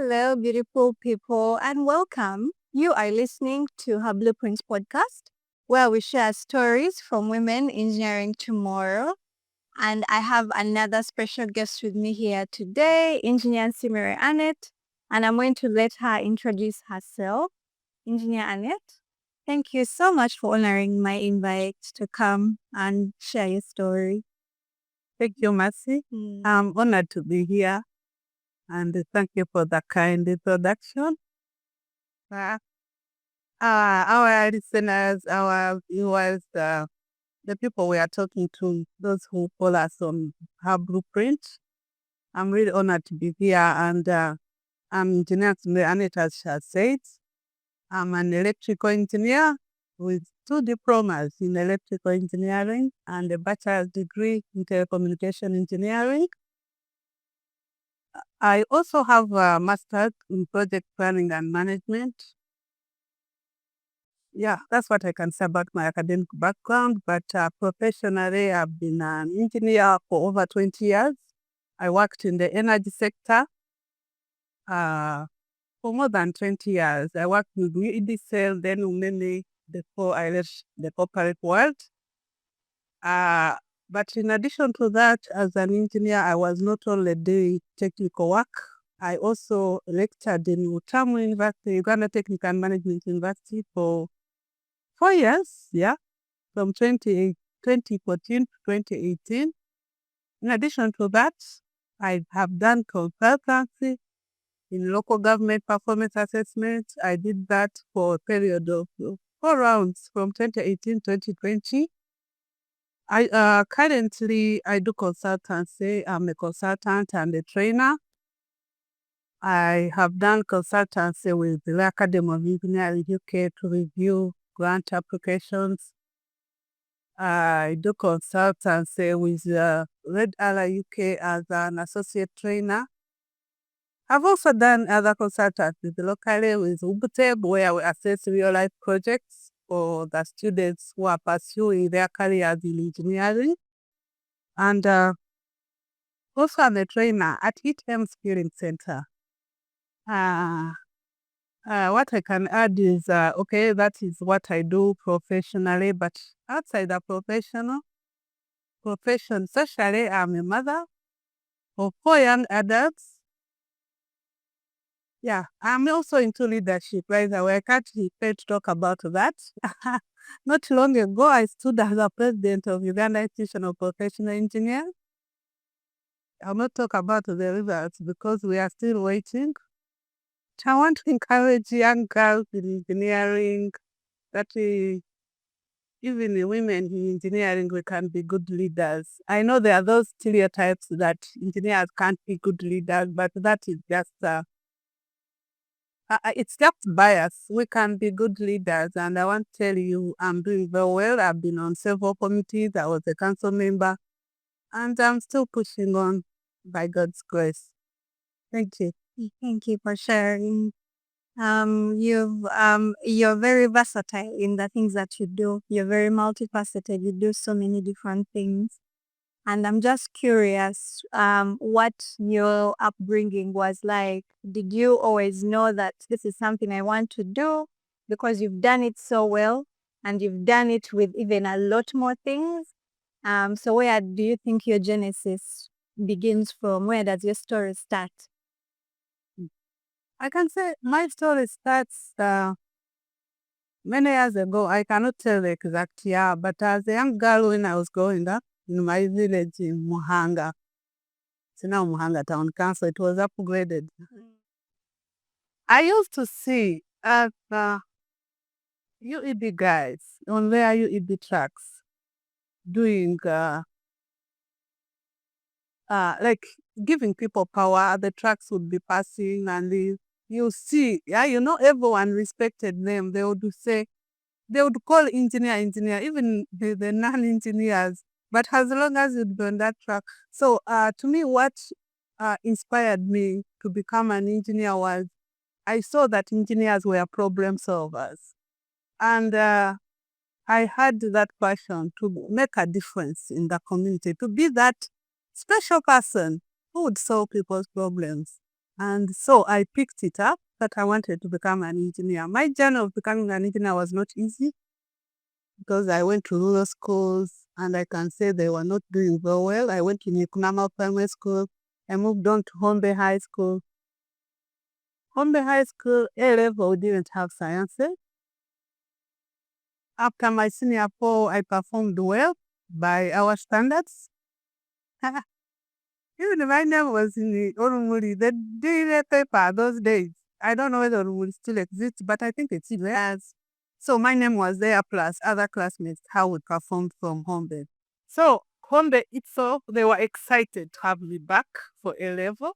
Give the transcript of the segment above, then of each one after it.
Hello, beautiful people, and welcome. You are listening to her Blueprints podcast, where we share stories from women engineering tomorrow. And I have another special guest with me here today, Engineer Nsiimire Annet, and I'm going to let her introduce herself. Engineer Annet, thank you so much for honoring my invite to come and share your story. Thank you, Mercy. I'm honored to be here, and thank you for the kind introduction. Our listeners, our viewers, the people we are talking to, those who follow us on our blueprint, I'm really honored to be here, and I'm Engineer Nsiimire Annet, as she has said. I'm an electrical engineer with 2 diplomas in electrical engineering and a bachelor's degree in telecommunications engineering. I also have a master's in project planning and management. Yeah, that's what I can say about my academic background. But professionally, I've been an engineer for over 20 years. I worked in the energy sector for more than 20 years. I worked with UIPE, then mainly before I left the corporate world. But in addition to that, as an engineer, I was not only doing technical work, I also lectured in University, Uganda Technical and Management University for 4 years, from 2014 to 2018. In addition to that, I have done consultancy in local government performance assessment. I did that for a period of 4 rounds from 2018 to 2020. I currently do consultancy. I'm a consultant and a trainer. I have done consultancy with the Academy of Engineering UK to review grant applications. I do consultancy with Red Ally UK as an associate trainer. I've also done other consultancies locally with UIPE, where we assess real-life projects for the students who are pursuing their careers in engineering. And also I'm a trainer at ITM Skilling Center. What I can add is, that is what I do professionally, but outside the profession, socially, I'm a mother of 4 young adults. Yeah, I'm also into leadership, by the way. I can't wait to talk about that. Not long ago, I stood as a president of Uganda Institution of Professional Engineers. I'll not talk about the results because we are still waiting. I want to encourage young girls in engineering that even the women in engineering, we can be good leaders. I know there are those stereotypes that engineers can't be good leaders, but that is just it's just bias. We can be good leaders, and I want to tell you, I'm doing very well. I've been on several committees. I was a council member, and I'm still pushing on by God's grace. Thank you. Thank you for sharing. You're very versatile in the things that you do. You're very multifaceted. You do so many different things. And I'm just curious, what your upbringing was like. Did you always know that this is something I want to do? Because you've done it so well and you've done it with even a lot more things. So where do you think your genesis begins from? Where does your story start? I can say my story starts many years ago. I cannot tell the exact year, but as a young girl when I was growing up in my village in Muhanga, it's now Muhanga Town Council, it was upgraded. I used to see as UEB guys on their UEB trucks doing like giving people power. The trucks would be passing and you see, everyone respected them. They would say, they would call engineer, even the non-engineers. But as long as you'd be on that truck. So to me, what inspired me to become an engineer was I saw that engineers were problem solvers. And I had that passion to make a difference in the community, to be that special person who would solve people's problems. And so I picked it up that I wanted to become an engineer. My journey of becoming an engineer was not easy because I went to rural schools and I can say they were not doing very well. I went to Nikunama Primary School. I moved on to Hombe High School. Hombe High School, A level, we didn't have sciences. After my senior 4, I performed well by our standards. Even my name was in the Orumuri, the daily paper those days. I don't know whether Orumuri still exists, but I think it still has. So my name was there, plus other classmates, how we performed from Hombe. So Hombe itself, they were excited to have me back for A level.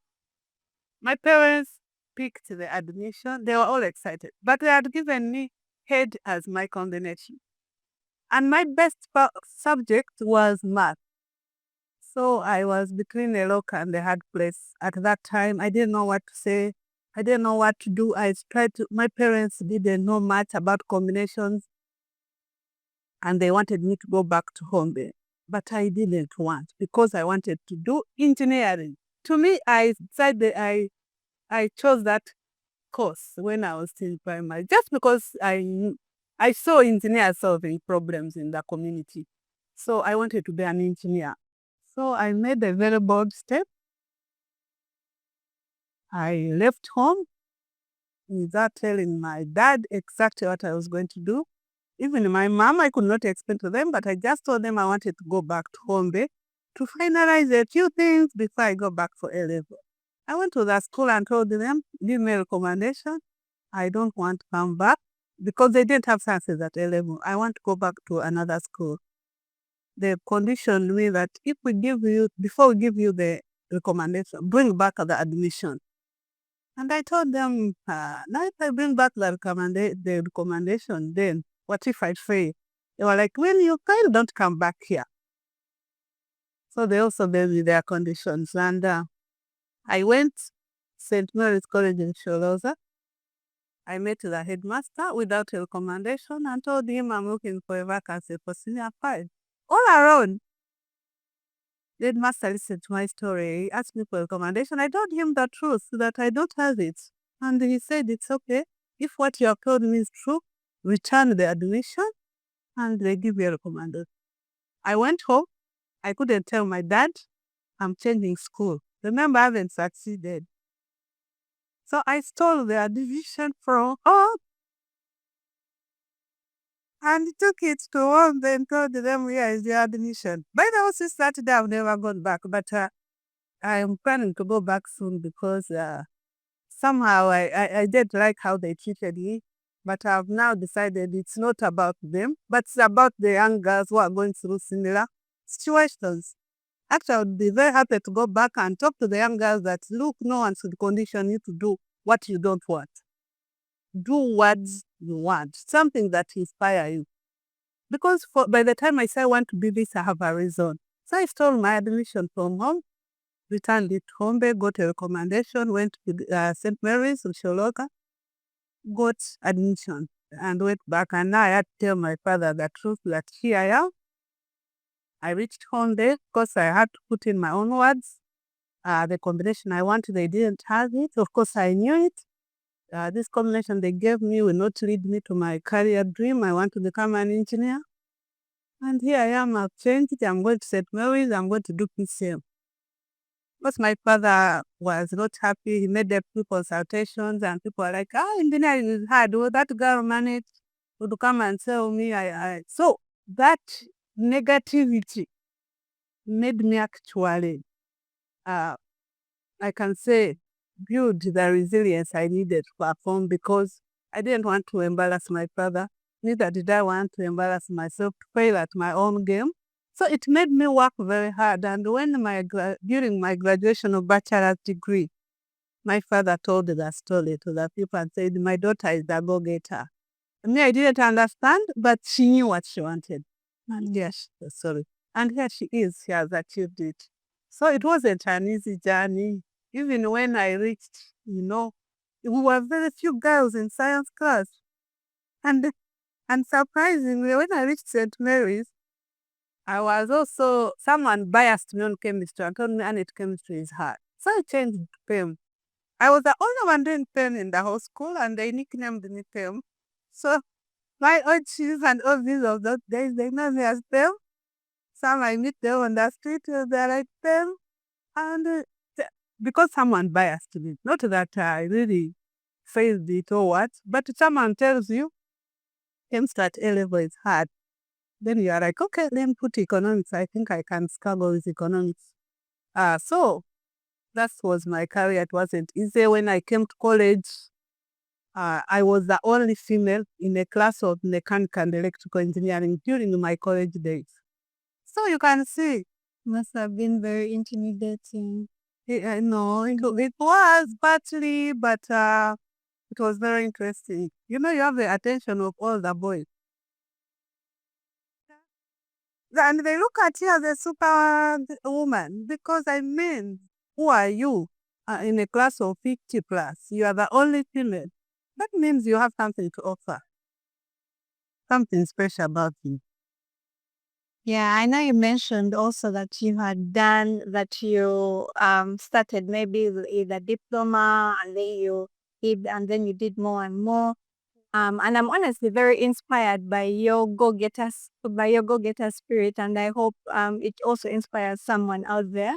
My parents picked the admission. They were all excited, but they had given me head as my combination. And my best subject was math. So I was between a rock and a hard place. At that time, I didn't know what to say. I didn't know what to do. My parents didn't know much about combinations and they wanted me to go back to Hombe. But I didn't want because I wanted to do engineering. To me, I decided I chose that course when I was still in primary, just because I saw engineers solving problems in the community. So I wanted to be an engineer. So I made a very bold step. I left home without telling my dad exactly what I was going to do. Even my mom, I could not explain to them, but I just told them I wanted to go back to Hombe to finalize a few things before I go back for A level. I went to the school and told them, give me a recommendation. I don't want to come back because they didn't have sciences at A level. I want to go back to another school. They conditioned me that if we give you, before we give you the recommendation, bring back the admission. And I told them, now if I bring back the recommendation, then what if I fail? They were like, when you fail, don't come back here. So they also gave me their conditions. And I went St. Mary's College in Sholoza. I met the headmaster without a recommendation and told him I'm looking for a vacancy for senior 5. All around, the headmaster listened to my story. He asked me for a recommendation. I told him the truth that I don't have it. And he said, it's okay. If what you have told me is true, return the admission and they give you a recommendation. I went home. I couldn't tell my dad I'm changing school. Remember, I haven't succeeded. So I stole the admission from home and took it to home and told them, here is the admission. By the way, since that day, I've never gone back, but I am planning to go back soon because somehow I did like how they treated me, but I've now decided it's not about them, but it's about the young girls who are going through similar situations. Actually, I would be very happy to go back and talk to the young girls that, look, no one should condition you to do what you don't want. Do what you want, something that inspires you. Because by the time I say I want to do this, I have a reason. So I stole my admission from home, returned it home, got a recommendation, went to St. Mary's in Sholoka, got admission, and went back. And now I had to tell my father the truth that here I am. I reached home there because I had to put in my own words. The combination I wanted, they didn't have it. Of course, I knew it. This combination they gave me will not lead me to my career dream. I want to become an engineer. And here I am, I've changed it. I'm going to St. Mary's. I'm going to do PCM. Because my father was not happy. He made a few consultations and people were like, engineering is hard. Well, that girl managed to come and tell me. So that negativity made me actually, I can say, build the resilience I needed to perform because I didn't want to embarrass my father. Neither did I want to embarrass myself to fail at my own game. So it made me work very hard. And during my graduation of bachelor's degree, my father told the story to the people and said, my daughter is a go-getter. I didn't understand, but she knew what she wanted. And yes, sorry. And here she is. She has achieved it. So it wasn't an easy journey. Even when I reached, we were very few girls in science class. And surprisingly, when I reached St. Mary's, I was also, someone biased me on chemistry and told me Annet chemistry is hard. So I changed to PEM. I was the only one doing pen in the whole school, and they nicknamed me Pem. So my OGs and OBs of those days, they know me as Pem. Some I meet them on the street, they're like Pem. And because someone biased me, not that I really faced it or what, but someone tells you, Pem's at A level is hard. Then you are like, okay, let me put economics. I think I can struggle with economics. So that was my career. It wasn't easy. When I came to college, I was the only female in a class of mechanical and electrical engineering during my college days. So you can see, Must have been very intimidating. no, it was partly, but it was very interesting. You know, you have the attention of all the boys. And they look at you as a super woman because I mean, who are you in a class of 50 plus? You are the only female. That means you have something to offer, something special about you. Yeah, I know you mentioned also that you had done that you started maybe with a diploma and then you did more and more. And I'm honestly very inspired by your go-getter spirit, and I hope it also inspires someone out there.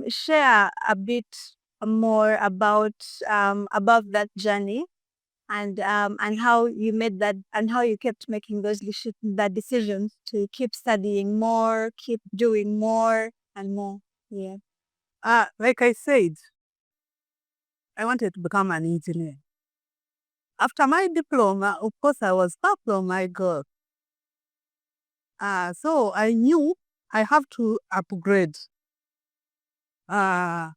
Share a bit more about that journey and how you made that and how you kept making the decisions to keep studying more, keep doing more and more. Yeah. Like I said, I wanted to become an engineer. After my diploma, of course, I was far from my goal. So I knew I have to upgrade. Uh,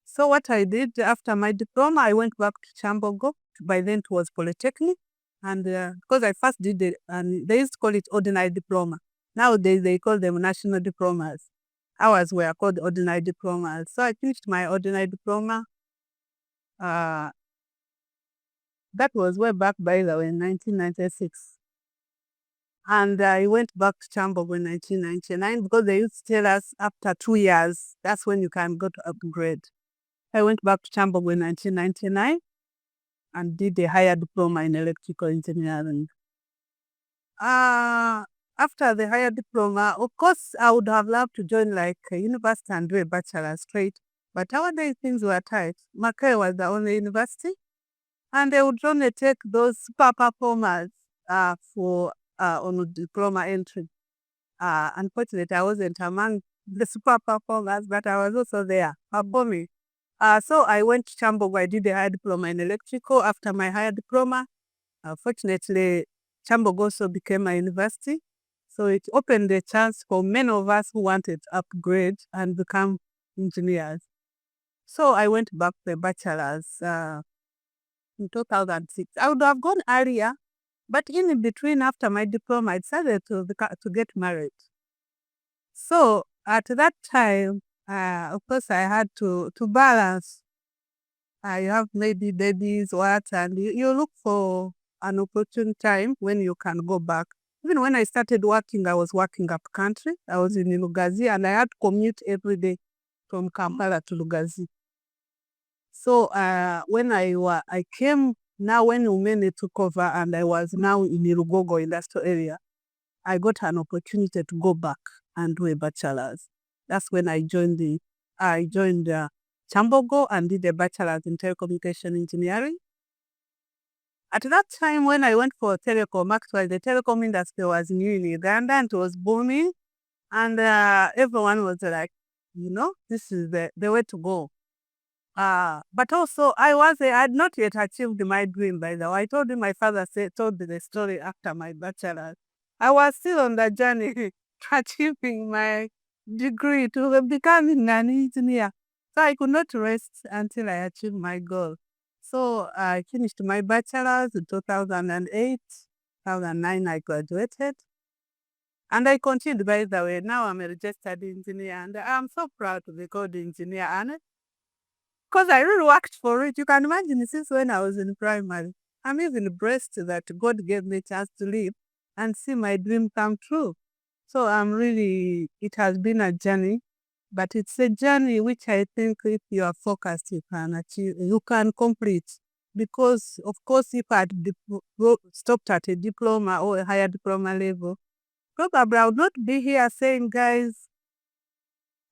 so what I did after my diploma, I went back to Chambogo. By then it was Polytechnic. And because I first did it, and they used to call it ordinary diploma. Nowadays they call them national diplomas. Ours were called ordinary diplomas. So I finished my ordinary diploma. Uh, that was way back, by the way, in 1996. And I went back to Chambogo in 1999 because they used to tell us after 2 years, that's when you can go to upgrade. I went back to Chambogo in 1999 and did a higher diploma in electrical engineering. After the higher diploma, of course, I would have loved to join like a university and do a bachelor straight. But nowadays things were tight. Mackay was the only university, and they would only take those super performers for on diploma entry. Unfortunately, I wasn't among the super performers, but I was also there performing. So I went to Chambogo. I did a higher diploma in electrical. After my higher diploma, fortunately, Chambogo also became a university. So it opened a chance for many of us who wanted to upgrade and become engineers. So I went back to the bachelor's in 2006. I would have gone earlier, but in between, after my diploma, I decided to get married. So at that time, of course, I had to balance. I have maybe babies, what, and you look for an opportune time when you can go back. Even when I started working, I was working up country. I was in Lugazi, and I had to commute every day from Kampala to Lugazi. So when I came, now when Umene took over and I was now in Irugogo industrial area, I got an opportunity to go back and do a bachelor's. That's when I joined Chambogo and did a bachelor's in telecommunications engineering. At that time when I went for telecom, actually the telecom industry was new in Uganda and it was booming. And everyone was like, this is the way to go. But also I had not yet achieved my dream, by the way. I told you my father told me the story after my bachelor's. I was still on the journey to achieving my degree to becoming an engineer. So I could not rest until I achieved my goal. So I finished my bachelor's in 2008, 2009 I graduated. And I continued, by the way. Now I'm a registered engineer and I'm so proud to be called Engineer Annet. Because I really worked for it. You can imagine since when I was in primary. I'm even blessed that God gave me a chance to live and see my dream come true. So it has been a journey. But it's a journey which I think if you are focused, you can achieve, you can complete. Because, of course, if I had stopped at a diploma or a higher diploma level, probably I would not be here saying, guys,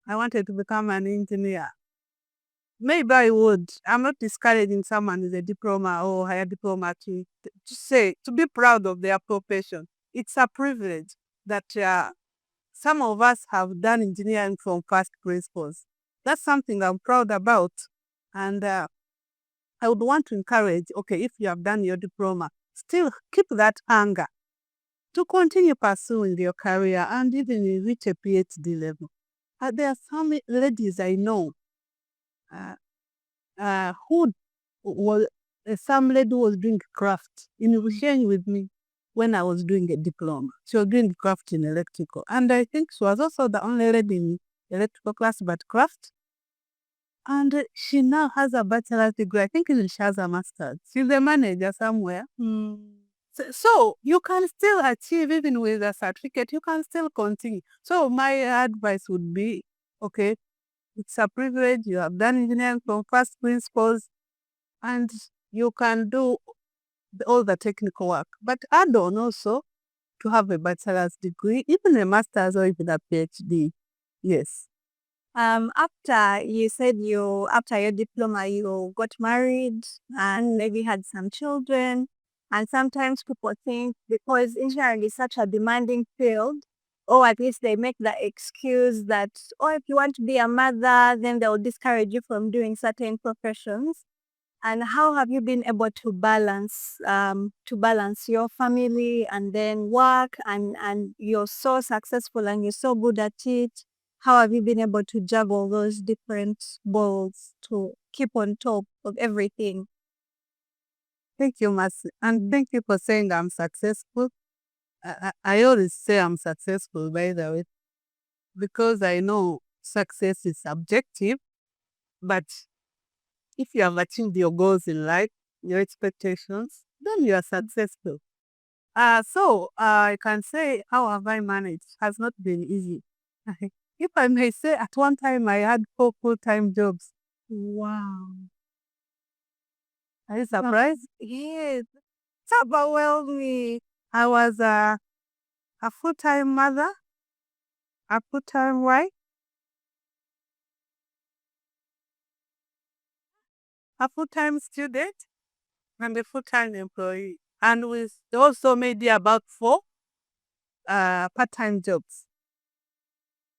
I wanted to become an engineer. Maybe I would. I'm not discouraging someone with a diploma or higher diploma to be proud of their profession. It's a privilege that some of us have done engineering from first principles. That's something I'm proud about. And I would want to encourage, okay, if you have done your diploma, still keep that anger to continue pursuing your career and even reach a PhD level. There are some ladies I know uh, who was, some lady was doing craft in sharing with me when I was doing a diploma. She was doing craft in electrical. And I think she was also the only lady in electrical class, but craft. And she now has a bachelor's degree. I think even she has a master's. She's a manager somewhere. So you can still achieve even with a certificate. You can still continue. So my advice would be, okay, it's a privilege. You have done engineering from first principles and you can do all the technical work. But add on also to have a bachelor's degree, even a master's or even a PhD. Yes. After you said after your diploma, you got married and maybe had some children. And sometimes people think because engineering is such a demanding field, or at least they make the excuse that, oh, if you want to be a mother, then they'll discourage you from doing certain professions. And how have you been able to balance your family and then work and you're so successful and you're so good at it? How have you been able to juggle those different balls to keep on top of everything? Thank you, Mercy. And thank you for saying I'm successful. I always say I'm successful, by the way, because I know success is subjective, but if you have achieved your goals in life, your expectations, then you are successful. So I can say how have I managed has not been easy. If I may say, at one time I had 4 full-time jobs. Wow. Are you surprised? Yes. It's overwhelming. I was a full-time mother, a full-time wife, a full-time student, and a full-time employee. And we also maybe about 4 part-time jobs.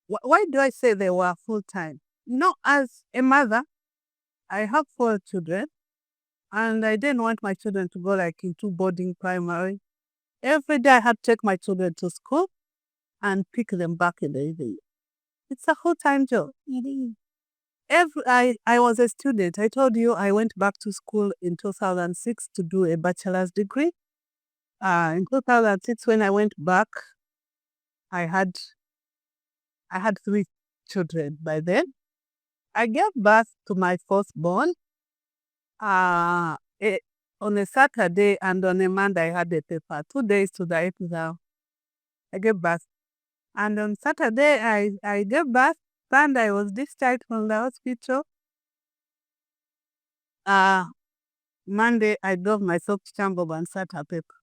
Why do I say they were full-time? As a mother, I have 4 children, and I didn't want my children to go like into boarding primary. Every day I had to take my children to school and pick them back in the evening. It's a full-time job. I was a student. I told you I went back to school in 2006 to do a bachelor's degree. In 2006, when I went back, I had 3 children by then. I gave birth to my firstborn uh, eh, on a Saturday, and on a Monday I had a paper. 2 days to the exam. I gave birth. And on Saturday I gave birth. Sunday I was discharged from the hospital. Monday I drove myself to Chambob and sat a paper.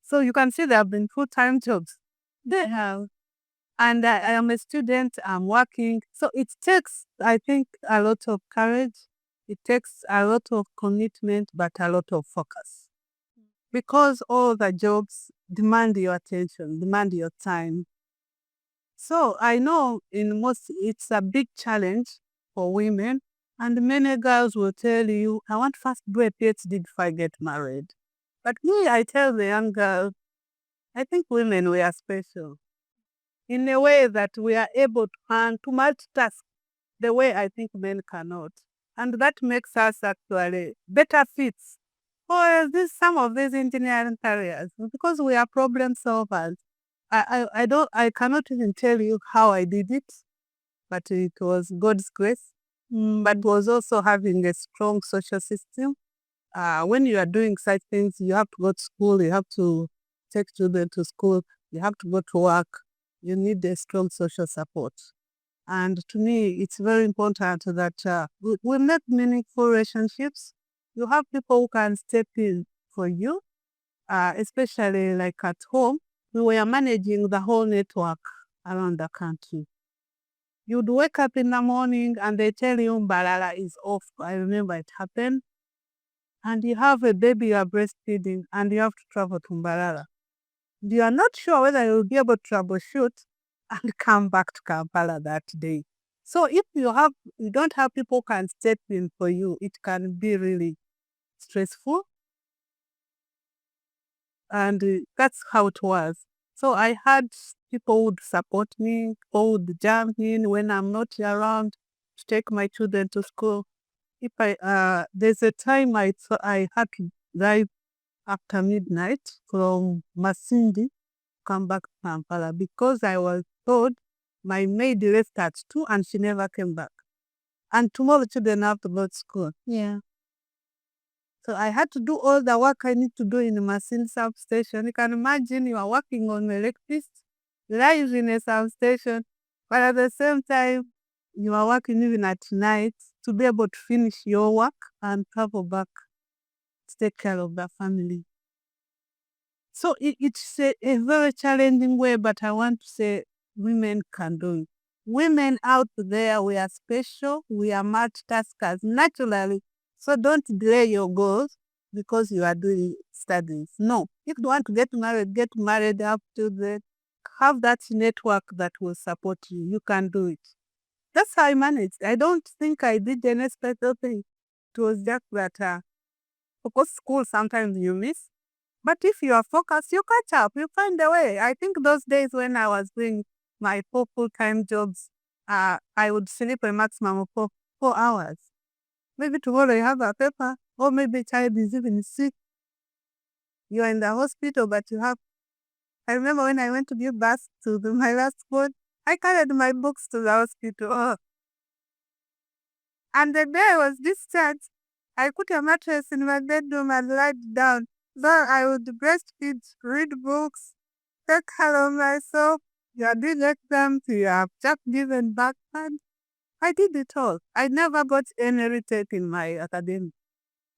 So you can see there have been full-time jobs. They have. And I am a student, I'm working. So it takes, I think, a lot of courage. It takes a lot of commitment, but a lot of focus. Because all the jobs demand your attention, demand your time. So I know it's a big challenge for women. And many girls will tell you, I want first to do a PhD before I get married. But me, I tell the young girls, I think women, we are special in a way that we are able to multitask the way I think men cannot. And that makes us actually better fits for some of these engineering careers because we are problem solvers. I cannot even tell you how I did it, but it was God's grace. But was also having a strong social system. When you are doing such things, you have to go to school, you have to take children to school, you have to go to work. You need a strong social support. And to me, it's very important that we make meaningful relationships. You have people who can step in for you, especially like at home. We were managing the whole network around the country. You'd wake up in the morning and they tell you Mbalala is off. I remember it happened. And you have a baby you are breastfeeding and you have to travel to Mbalala. You are not sure whether you'll be able to troubleshoot and come back to Kampala that day. So if you don't have people who can step in for you, it can be really stressful. And that's how it was. So I had people who would support me, who would jump in when I'm not around to take my children to school. If there's a time I had to drive after midnight from Masindi come back to Kampala because I was told my maid left at 2 and she never came back. And tomorrow children have to go to school. Yeah. So I had to do all the work I need to do in the Masindi substation. You can imagine you are working on electricity, live in a substation, but at the same time, you are working even at night to be able to finish your work and travel back to take care of the family. So it's a very challenging way, but I want to say women can do it. Women out there, we are special, we are multitaskers naturally. So don't delay your goals because you are doing studies. No, if you want to get married, have children, have that network that will support you. You can do it. That's how I managed. I don't think I did any special thing. It was just that, of course, school sometimes you miss. But if you are focused, you catch up, you find a way. I think those days when I was doing my 4 full-time jobs, I would sleep a maximum of 4 hours. Maybe tomorrow you have a paper, or maybe a child is even sick. You are in the hospital, but you have. I remember when I went to give birth to my last born, I carried my books to the hospital. Oh. And the day I was discharged, I put a mattress in my bedroom and lied down. Then I would breastfeed, read books, take care of myself. You are doing exams, you have just given back. And I did it all. I never got any retake in my academic,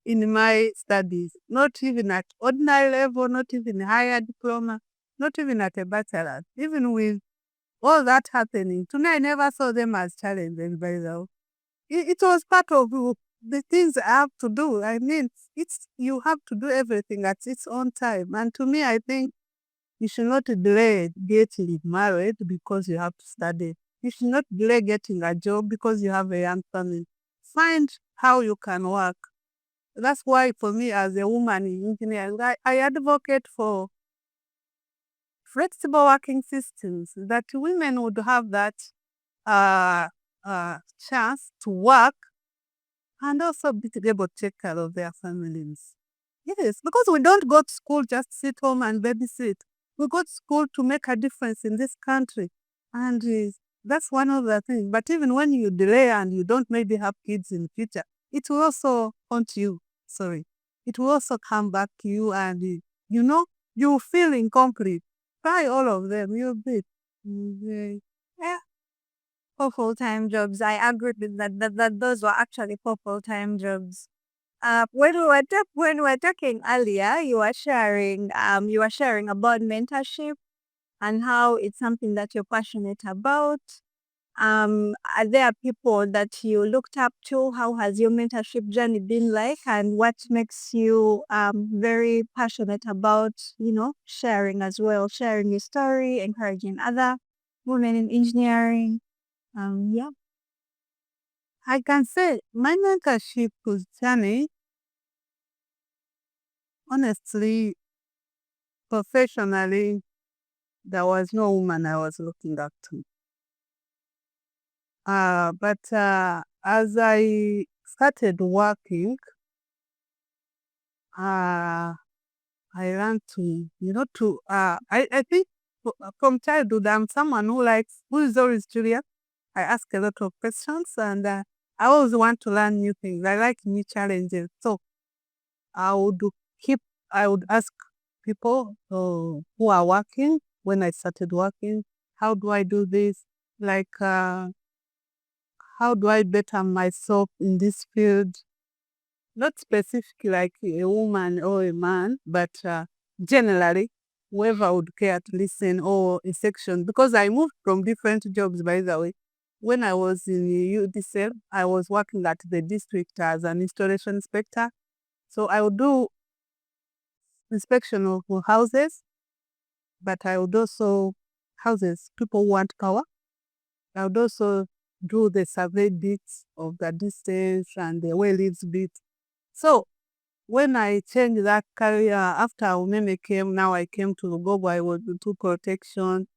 in my studies, not even at ordinary level, not even higher diploma, not even at a bachelor. Even with all that happening, to me, I never saw them as challenges, by the way. It was part of the things I have to do. I mean, you have to do everything at its own time. And to me, I think you should not delay getting married because you have to study. You should not delay getting a job because you have a young family. Find how you can work. That's why for me as a woman in engineering, I advocate for flexible working systems that women would have that uh, chance to work and also be able to take care of their families. Yes, because we don't go to school just sit home and babysit. We go to school to make a difference in this country. And that's one of the things. But even when you delay and you don't maybe have kids in the future, it will also haunt you. Sorry. It will also come back to you and, you feel incomplete. Try all of them. You'll be. Yeah. For full-time jobs, I agree with that those were actually for full-time jobs. When we were talking earlier, you were sharing about mentorship and how it's something that you're passionate about. Are there people that you looked up to? How has your mentorship journey been like, and what makes you very passionate about sharing as well, sharing your story, encouraging other women in engineering? Yeah. I can say my mentorship was journey, honestly, professionally, there was no woman I was looking up to. But as I started working, uh, I learned I think from childhood, I'm someone who is always curious. I ask a lot of questions and I always want to learn new things. I like new challenges. So I would keep, I would ask people who are working when I started working, how do I do this? Like, how do I better myself in this field? Not specific like a woman or a man, but generally, whoever would care to listen or a section. Because I moved from different jobs, by the way. When I was in UDCL, I was working at the district as an installation inspector. So I would do inspection of houses, but I would also houses people want power. I would also do the survey bits of the distance and the well leaves bit. So when I changed that career after Umeme came, now I came to Lugogo, I would do protection.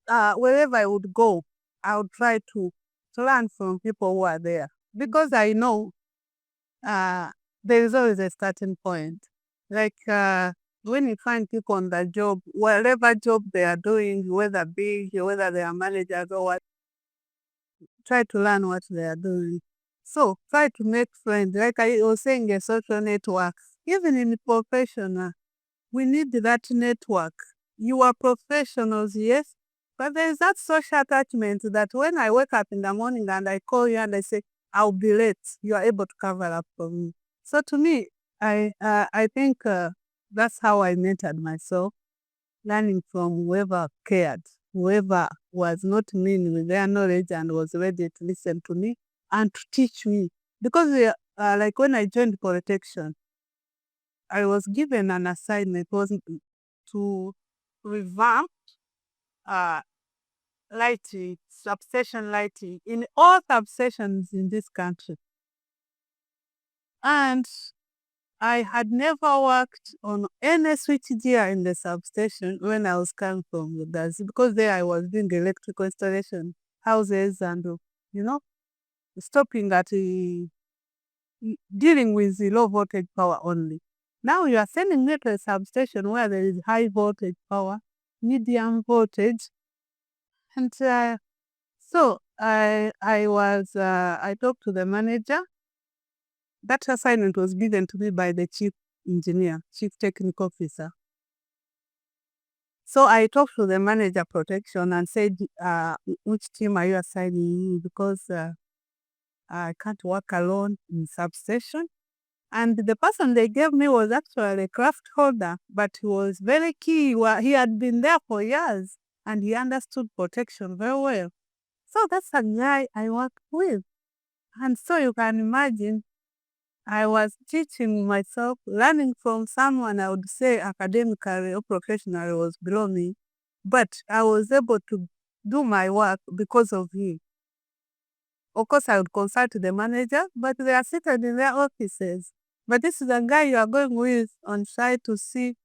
Wherever I would go, I would try to learn from people who are there because I know there is always a starting point. Like when you find people on the job, whatever job they are doing, whether big, whether they are managers or what, try to learn what they are doing. So try to make friends. Like I was saying, a social network. Even in professional, we need that network. You are professionals, yes, but there is that social attachment that when I wake up in the morning and I call you and I say, I'll be late, you are able to cover up for me. So to me, I think that's how I mentored myself, learning from whoever cared, whoever was not mean with their knowledge and was ready to listen to me and to teach me. Because like when I joined protection, I was given an assignment was to revamp uh, lighting, substation lighting in all substations in this country. And I had never worked on any switch gear in the substation when I was coming from Uganda because there I was doing electrical installation, houses and, you know, stopping at dealing with the low voltage power only. Now you are sending me to a substation where there is high voltage power, medium voltage, and so I talked to the manager. That assignment was given to me by the chief engineer, chief technical officer. So I talked to the manager protection and said, which team are you assigning me? Because I can't work alone in substation. And the person they gave me was actually a craft holder, but he was very key. He had been there for years and he understood protection very well. So that's a guy I work with. And so you can imagine, I was teaching myself, learning from someone I would say academically or professionally was below me, but I was able to do my work because of him. Of course, I would consult the manager, but they are seated in their offices. But this is a guy you are going with on site to see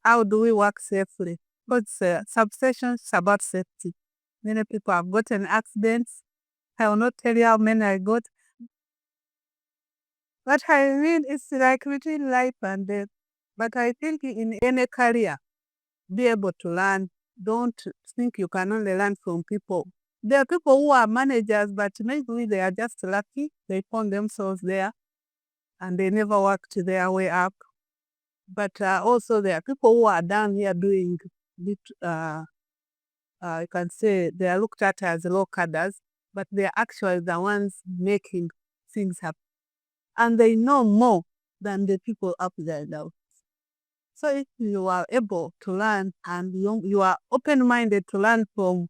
how do we work safely. Because substation is about safety. Many people have gotten accidents. I will not tell you how many I got. But I mean, it's like between life and death. But I think in any career, be able to learn. Don't think you can only learn from people. There are people who are managers, but maybe they are just lucky. They found themselves there and they never worked their way up. But also there are people who are down here doing, you can say they are looked at as low cadres, but they are actually the ones making things happen. And they know more than the people up there now. So if you are able to learn and you are open-minded to learn from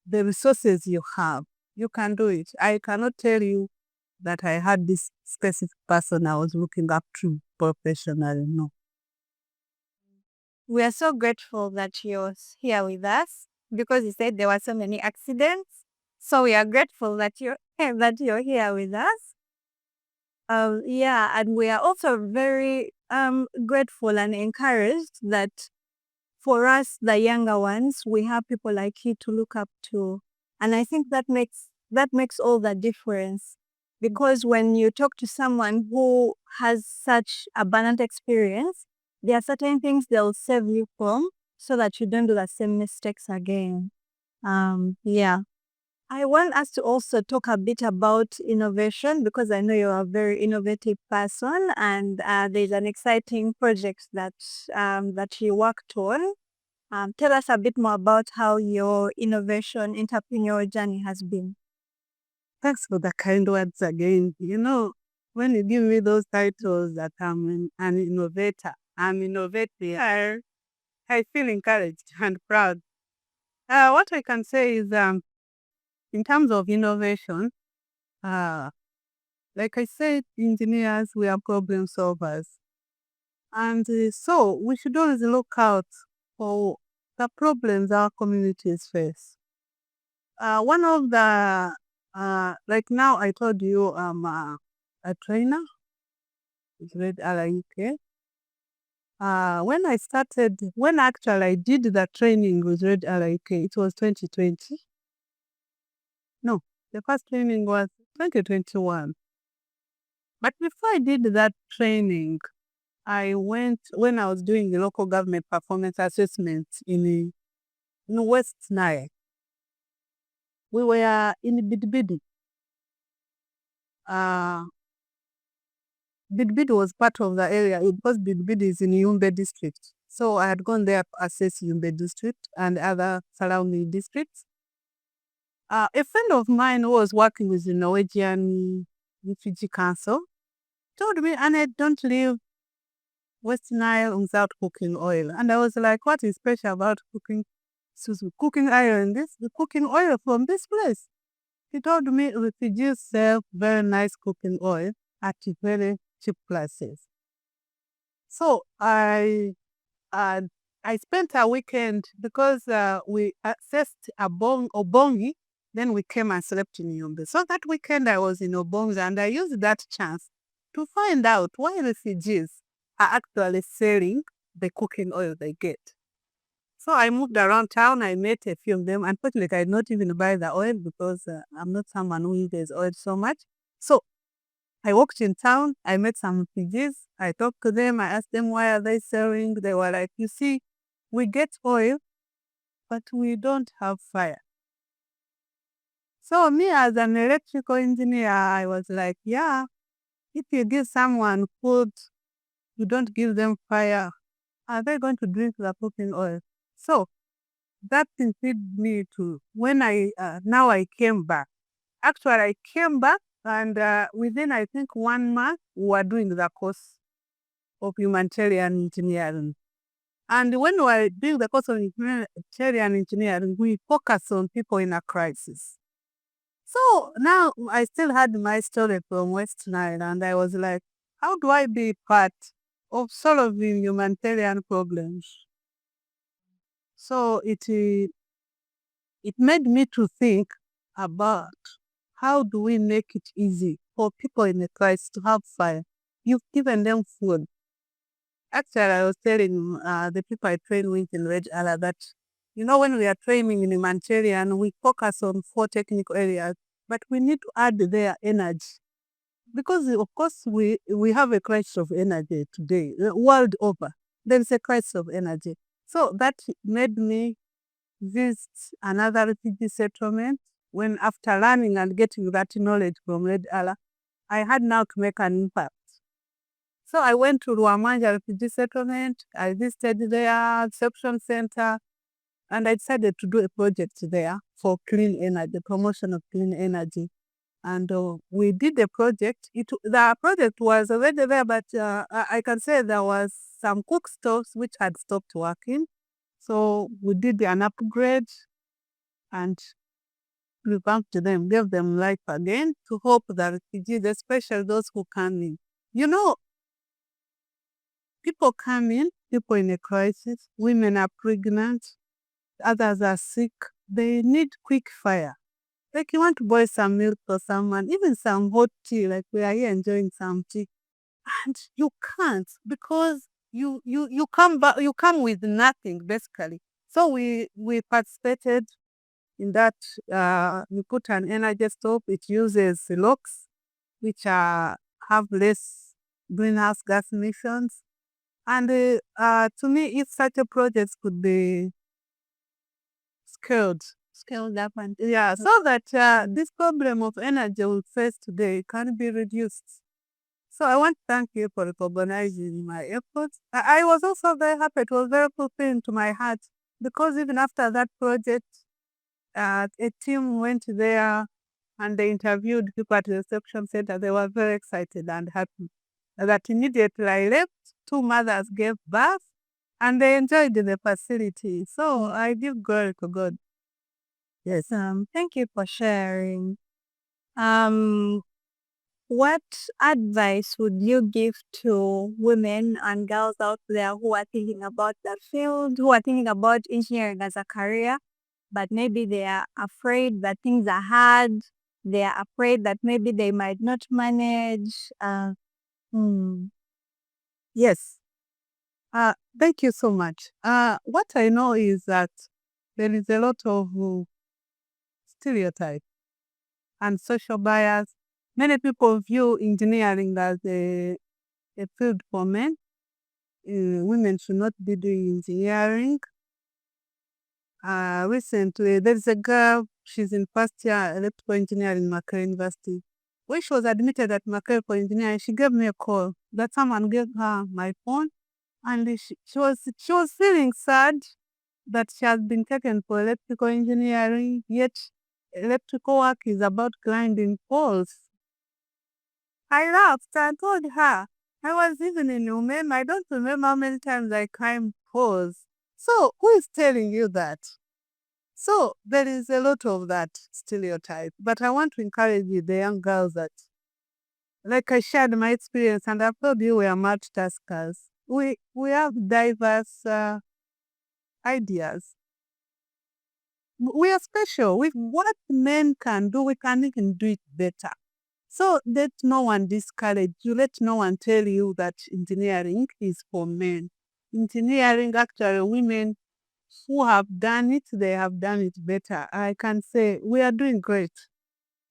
the resources you have, you can do it. I cannot tell you that I had this specific person I was looking up to professionally, no. We are so grateful that you're here with us because you said there were so many accidents. So we are grateful that you're that you're here with us. Yeah, and we are also very grateful and encouraged that for us, the younger ones, we have people like you to look up to. And I think that makes all the difference. Because when you talk to someone who has such abundant experience, there are certain things they'll save you from so that you don't do the same mistakes again. Yeah. I want us to also talk a bit about innovation because I know you're a very innovative person and there's an exciting project that you worked on. Tell us a bit more about how your innovation entrepreneurial journey has been. Thanks for the kind words again. When you give me those titles that an innovator, I'm innovating, I feel encouraged and proud. What I can say is, in terms of innovation, uh, like I said, engineers, we are problem solvers. And so we should always look out for the problems our communities face. One of the, like now I told you I'm a trainer with Red UK. When actually I did the training with Red UK, it was 2020. No, the first training was 2021. But before I did that training, when I was doing the local government performance assessment in West Nile. We were in Bidbidi. Bidbidi was part of the area because Bidbidi is in Yumbe district. So I had gone there to assess Yumbe district and other surrounding districts. A friend of mine who was working with the Norwegian Refugee Council told me, Annette, don't leave West Nile without cooking oil. And I was like, what is special about cooking oil in this? The cooking oil from this place. He told me refugees sell very nice cooking oil at very cheap prices. So uh, I spent a weekend because we accessed Obongi, then we came and slept in Yumbe. So that weekend I was in Obongi and I used that chance to find out why refugees are actually selling the cooking oil they get. So I moved around town. I met a few of them. Unfortunately, I did not even buy the oil because I'm not someone who uses oil so much. So I walked in town. I met some refugees. I talked to them. I asked them, why are they selling? They were like, you see, we get oil, but we don't have fire. So me as an electrical engineer, I was like, yeah, if you give someone food, you don't give them fire, are they going to drink the cooking oil? So that intrigued me to when now I came back. Actually, I came back and within I think 1 month we were doing the course of humanitarian engineering. And when we were doing the course of humanitarian engineering, we focus on people in a crisis. So now I still had my story from West Nile and I was like, how do I be part of solving humanitarian problems? So it made me to think about how do we make it easy for people in the crisis to have fire. You've given them food. Actually, I was telling the people I train with in Red Ala that, when we are training in humanitarian, we focus on 4 technical areas, but we need to add their energy. Because, of course, we have a crisis of energy today, world over. There is a crisis of energy. So that made me visit another refugee settlement when after learning and getting that knowledge from Red Allah, I had now to make an impact. So I went to Ruamanja refugee settlement, I visited their reception center, and I decided to do a project there for clean energy, the promotion of clean energy. And we did the project. The project was already there, but I can say there was some cook stoves which had stopped working. So we did an upgrade and revamped them, gave them life again to hope that refugees, especially those who come in. People come in, people in a crisis, women are pregnant, others are sick. They need quick fire. Like you want to boil some milk for someone, even some hot tea, like we are here enjoying some tea. And you can't because you come back, you come with nothing basically. So we participated in that. We put an energy stove. It uses logs, which have less greenhouse gas emissions. And to me, if such a project could be scaled up, and so that this problem of energy we face today can be reduced. So I want to thank you for recognizing my efforts. I was also very happy. It was very fulfilling to my heart because even after that project, a team went there and they interviewed people at the reception center. They were very excited and happy. That immediately I left, two mothers gave birth, and they enjoyed the facility. So I give glory to God. Yes. Thank you for sharing. Um, what advice would you give to women and girls out there who are thinking about that field, who are thinking about engineering as a career, but maybe they are afraid that things are hard, they are afraid that maybe they might not manage? Hmm. Yes. Thank you so much. What I know is that there is a lot of stereotype and social bias. Many people view engineering as a field for men. Women should not be doing engineering. Recently, there's a girl, she's in first year electrical engineering in Makerere University. When she was admitted at Makerere for engineering, she gave me a call that someone gave her my phone, and she was feeling sad that she has been taken for electrical engineering, yet electrical work is about grinding poles. I laughed and told her I was even in UMEM. I don't remember how many times I climbed poles. So who is telling you that? So there is a lot of that stereotype. But I want to encourage you, the young girls, that like I shared my experience and I've told you we are multitaskers. We have diverse ideas. We are special. With what men can do, we can even do it better. So let no one discourage you. Let no one tell you that engineering is for men. Engineering, actually, women who have done it, they have done it better. I can say we are doing great.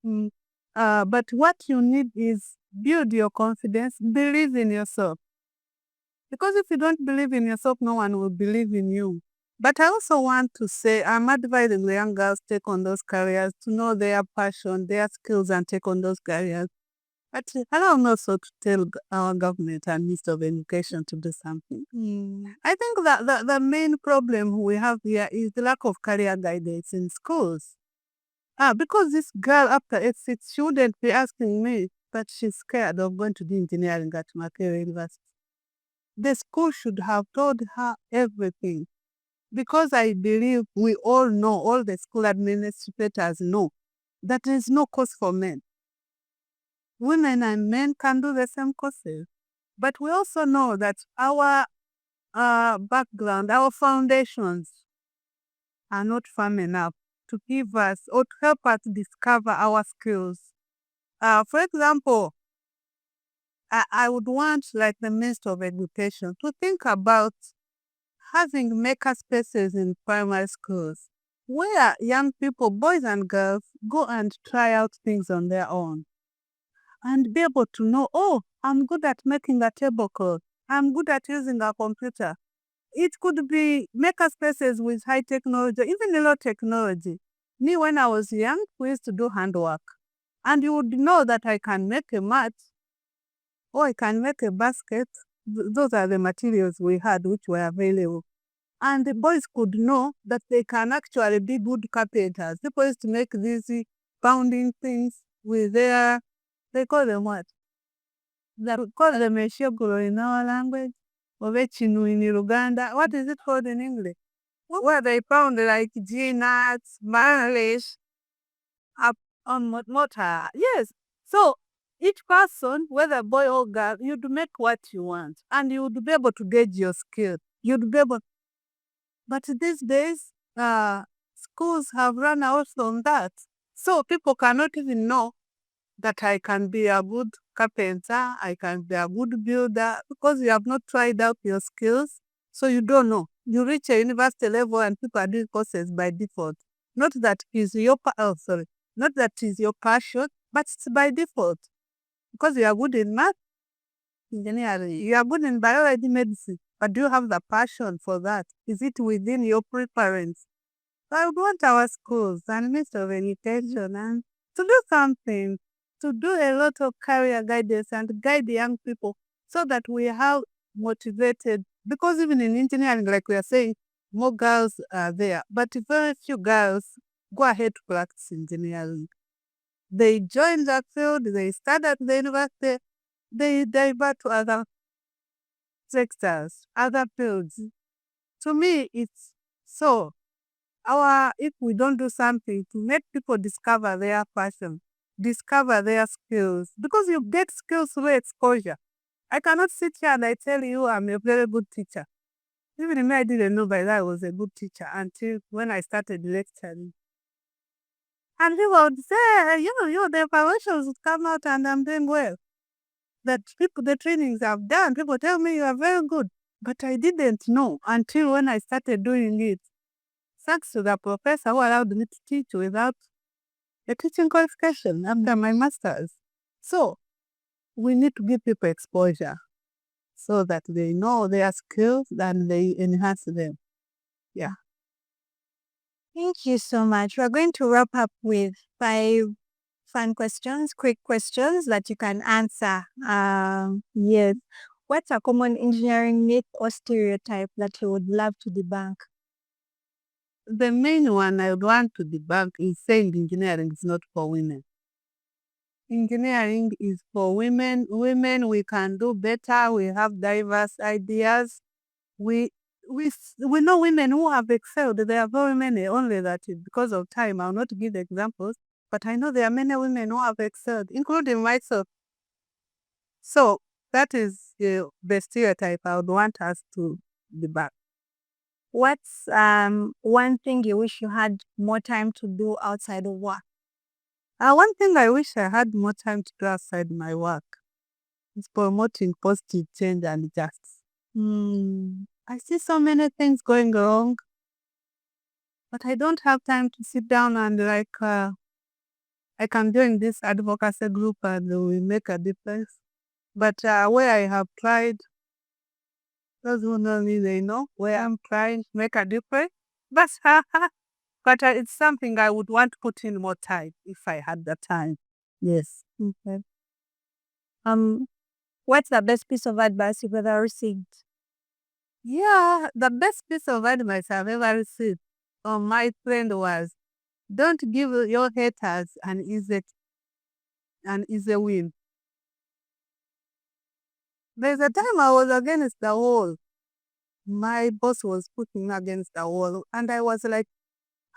Mm. But what you need is build your confidence, believe in yourself. Because if you don't believe in yourself, no one will believe in you. But I also want to say I'm advising the young girls take on those careers, to know their passion, their skills, and take on those careers. But allow me also to tell our government and Minister of Education to do something. I think that the main problem we have here is the lack of career guidance in schools. Because this girl after 8-6, she wouldn't be asking me, but she's scared of going to do engineering at Makerere University. The school should have told her everything. Because I believe we all know, all the school administrators know, that there is no course for men. Women and men can do the same courses. But we also know that our background, our foundations are not firm enough to give us or to help us discover our skills. For example, I would want, like the Minister of Education, to think about having maker spaces in primary schools where young people, boys and girls, go and try out things on their own and be able to know, oh, I'm good at making a tablecloth. I'm good at using a computer. It could be maker spaces with high technology, even a low technology. Me, when I was young, we used to do handwork. And you would know that I can make a mat or I can make a basket. Those are the materials we had which were available. And the boys could know that they can actually be good carpenters. People used to make these pounding things with their, they call them what? They call them a shogoro in our language, or vechinu in Uganda. What is it called in English? Where they pound like nuts, marlish, up on mortar. Yes. So each person, whether boy or girl, you'd make what you want, and you would be able to gauge your skill. You'd be able. But these days, schools have run out from that. So people cannot even know that I can be a good carpenter, I can be a good builder, because you have not tried out your skills. So you don't know. You reach a university level and people are doing courses by default. Not that is your not that is your passion, but it's by default. Because you are good in math, engineering, you are good in biology, medicine, but do you have the passion for that? Is it within your preference? So I would want our schools and Minister of Education and to do something, to do a lot of career guidance and guide the young people so that we have motivated, because even in engineering, like we are saying, more girls are there, but very few girls go ahead to practice engineering. They join that field, they study at the university, they divert to other sectors, other fields. To me, it's so if we don't do something to make people discover their passion, discover their skills, because you get skills through exposure. I cannot sit here and I tell you I'm a very good teacher. Even me, I didn't know by that I was a good teacher until when I started lecturing. And people would say, the evaluations would come out and I'm doing well. That people, the trainings I've done, people tell me you are very good. But I didn't know until when I started doing it. Thanks to the professor who allowed me to teach without a teaching qualification after my master's. So we need to give people exposure so that they know their skills and they enhance them. Yeah. Thank you so much. We're going to wrap up with 5 fun questions, quick questions that you can answer. Yes. What's a common engineering myth or stereotype that you would love to debunk? The main one I would want to debunk is saying engineering is not for women. Engineering is for women. Women, we can do better. We have diverse ideas. We we know women who have excelled. There are very many, only that because of time, I'll not give examples, but I know there are many women who have excelled, including myself. So that is the stereotype I would want us to debunk. What's one thing you wish you had more time to do outside of work? One thing I wish I had more time to do outside my work is promoting positive change and justice. I see so many things going wrong, but I don't have time to sit down and I can join this advocacy group and we make a difference. But where I have tried, those who know me, they know where I'm trying to make a difference. But, but it's something I would want to put in more time if I had the time. Yes. Okay. What's the best piece of advice you've ever received? Yeah, the best piece of advice I've ever received from my friend was, don't give your haters an easy win. There's a time I was against the wall. My boss was putting me against the wall, and I was like,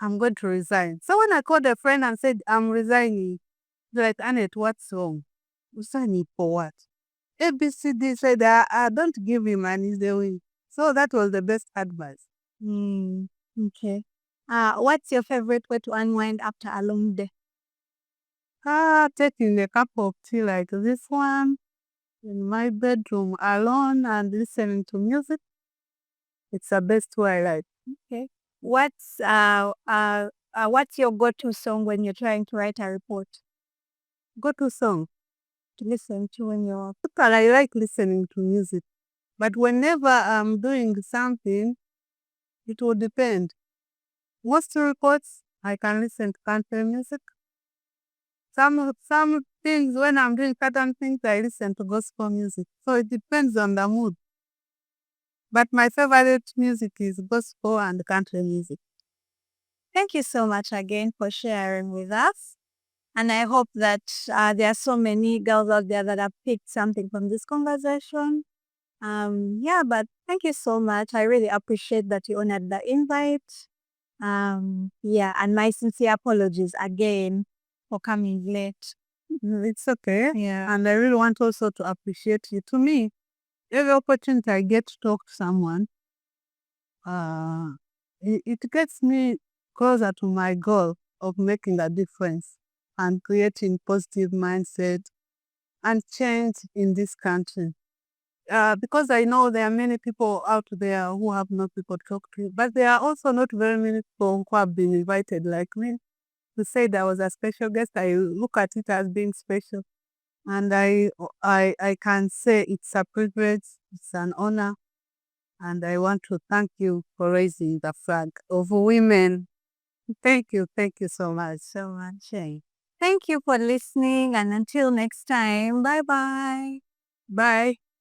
I'm going to resign. So when I called a friend and said, I'm resigning, they're like, Annette, what's wrong? Resigning for what? ABCD said, don't give him an easy win. So that was the best advice. Okay. What's your favorite way to unwind after a long day? Taking a cup of tea like this one in my bedroom alone and listening to music. It's the best way I like. Okay. What's your go-to song when you're trying to write a report Go-to song. to listen to when you're I like listening to music. But whenever I'm doing something, it will depend. Most reports, I can listen to country music. Some things, when I'm doing certain things, I listen to gospel music. So it depends on the mood. But my favorite music is gospel and country music. Thank you so much again for sharing with us. And I hope that there are so many girls out there that have picked something from this conversation. But thank you so much. I really appreciate that you honored the invite. And my sincere apologies again for coming late. It's okay. Yeah. And I really want also to appreciate you. To me, every opportunity I get to talk to someone, it gets me closer to my goal of making a difference and creating positive mindset and change in this country. Because I know there are many people out there who have no people to talk to, but there are also not very many people who have been invited like me. To say that I was a special guest, I look at it as being special. And I can say it's a privilege, it's an honor, and I want to thank you for raising the flag of women. Thank you so much. Thank you for listening, and until next time, bye bye. Bye.